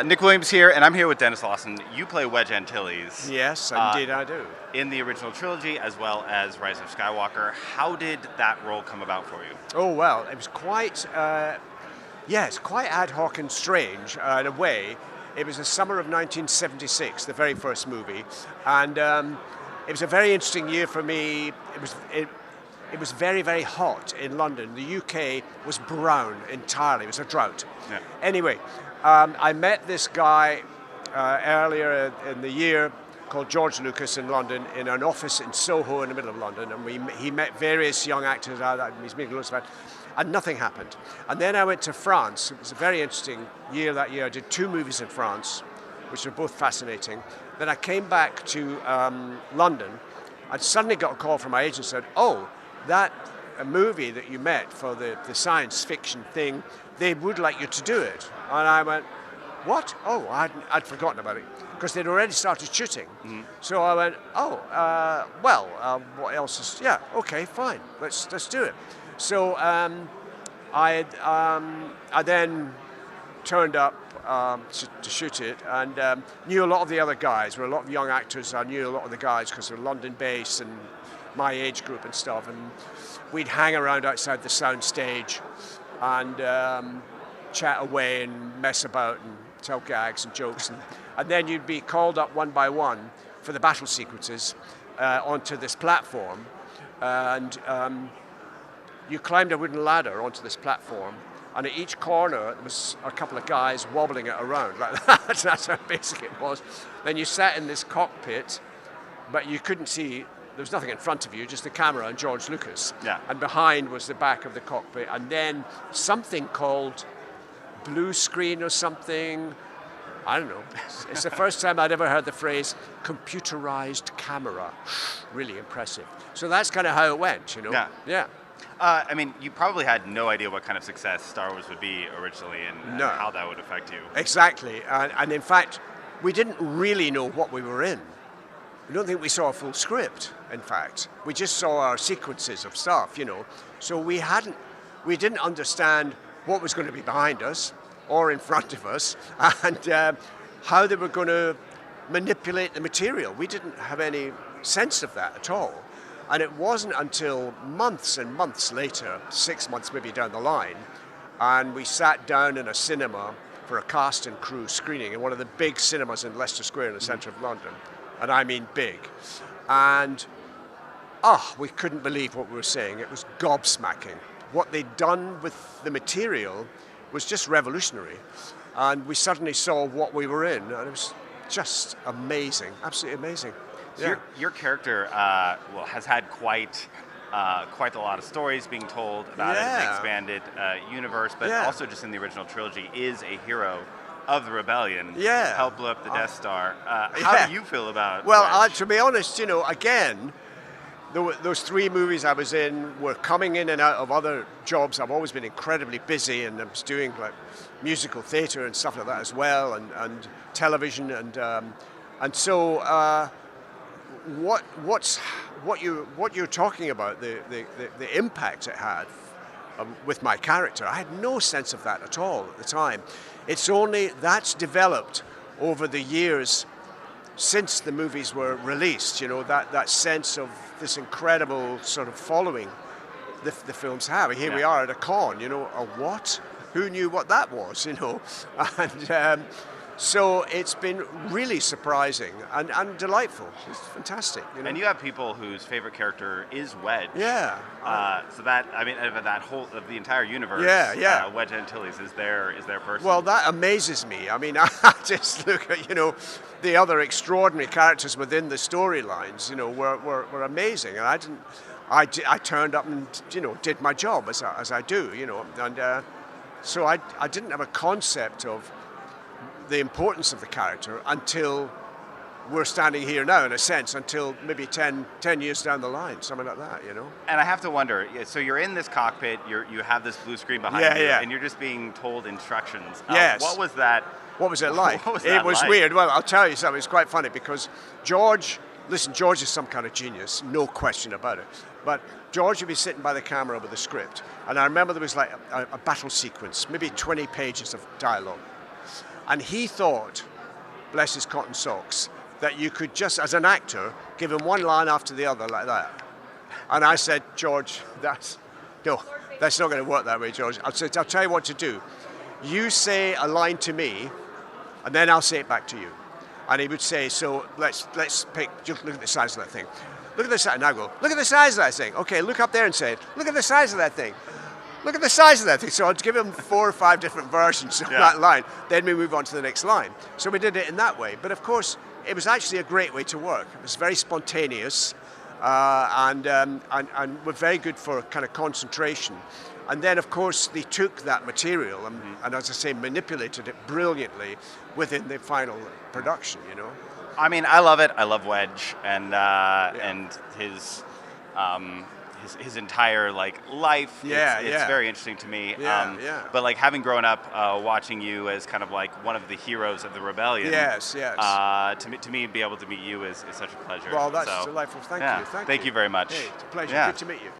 Nick Williams here, and I'm here with Denis Lawson. You play Wedge Antilles. Yes, indeed I do. In the original trilogy, as well as Rise of Skywalker. How did that role come about for you? Oh, well, it was quite, quite ad hoc and strange in a way. It was the summer of 1976, the very first movie, and it was a very interesting year for me. It was very, very hot in London. The UK was brown entirely. It was a drought. Yeah. Anyway, I met this guy earlier in the year called George Lucas in London in an office in Soho in the middle of London, and he met various young actors he's making loads of it, and nothing happened. And then I went to France. It was a very interesting year that year. I did 2 movies in France, which were both fascinating. Then I came back to London and suddenly got a call from my agent and said, oh, that movie that you met for the science fiction thing, they would like you to do it. And I went, what? Oh, I'd forgotten about it, because they'd already started shooting. Mm-hmm. So I went, what else is, yeah, okay, fine, let's do it. So I then turned up to shoot it, and knew a lot of the other guys. There were a lot of young actors. I knew a lot of the guys because they're London-based and my age group and stuff, and we'd hang around outside the sound stage and chat away and mess about and tell gags and jokes, and then you'd be called up one by one for the battle sequences onto this platform, and you climbed a wooden ladder onto this platform, and at each corner there was a couple of guys wobbling it around like that. That's how basic it was. Then you sat in this cockpit, but you couldn't see. There was nothing in front of you, just the camera and George Lucas. Yeah. And behind was the back of the cockpit. And then something called blue screen or something. I don't know. It's the first time I'd ever heard the phrase computerized camera. Really impressive. So that's kind of how it went, you know? Yeah. Yeah. I mean, you probably had no idea what kind of success Star Wars would be originally and how that would affect you. Exactly. And in fact, we didn't really know what we were in. I don't think we saw a full script, in fact. We just saw our sequences of stuff, you know. So we didn't understand what was going to be behind us or in front of us, and how they were going to manipulate the material. We didn't have any sense of that at all. And it wasn't until months and months later, 6 months maybe down the line, and we sat down in a cinema for a cast and crew screening in one of the big cinemas in Leicester Square in the centre of London. And I mean big. And we couldn't believe what we were seeing. It was gobsmacking. What they'd done with the material was just revolutionary. And we suddenly saw what we were in, and it was just amazing, absolutely amazing. So yeah. Your character has had quite a lot of stories being told about it in the expanded universe, but also just in the original trilogy is a hero of the rebellion. Yeah. Helped blow up the Death Star. How do you feel about Well, to be honest, you know, again, those 3 movies I was in were coming in and out of other jobs. I've always been incredibly busy, and I was doing like musical theatre and stuff like that as well, and television, and so what you're talking about, the impact it had with my character, I had no sense of that at all at the time. It's only that's developed over the years since the movies were released, you know, that sense of this incredible sort of following the films have. Here we are at a con, you know, a what? Who knew what that was, you know? And so it's been really surprising and delightful. It's fantastic. You know? And you have people whose favorite character is Wedge. Yeah. So that, I mean, of the entire universe, Wedge Antilles is their person. Well, that amazes me. I mean, I just look at, you know, the other extraordinary characters within the storylines, you know, were amazing. And I turned up and, you know, did my job as I do, you know. And so I didn't have a concept of the importance of the character until we're standing here now, in a sense, until maybe 10 years down the line, something like that, you know. And I have to wonder, so you're in this cockpit, you have this blue screen behind you, and you're just being told instructions. Yes. What was that? What was it like? It was weird. Well, I'll tell you something. It's quite funny because George is some kind of genius, no question about it. But George would be sitting by the camera with the script, and I remember there was like a battle sequence, maybe 20 pages of dialogue. And he thought, bless his cotton socks, that you could just, as an actor, give him one line after the other like that. And I said, George, that's not going to work that way, George. I said, I'll tell you what to do. You say a line to me, and then I'll say it back to you. And he would say, so let's pick, just look at the size of that thing. Look at the size, and I go, look at the size of that thing. Okay, look up there and say, look at the size of that thing. Look at the size of that thing. So I'd give him 4 or 5 different versions of that line. Then we move on to the next line. So we did it in that way. But of course, it was actually a great way to work. It was very spontaneous and were very good for kind of concentration. And then, of course, they took that material and as I say, manipulated it brilliantly within the final production, you know. I mean, I love it. I love Wedge and his entire like life. It's very interesting to me. But like having grown up watching you as kind of like one of the heroes of the rebellion. Yes. To me, be able to meet you is such a pleasure. Well, that's delightful. Thank you. Thank you very much. Hey, it's a pleasure. Good to meet you.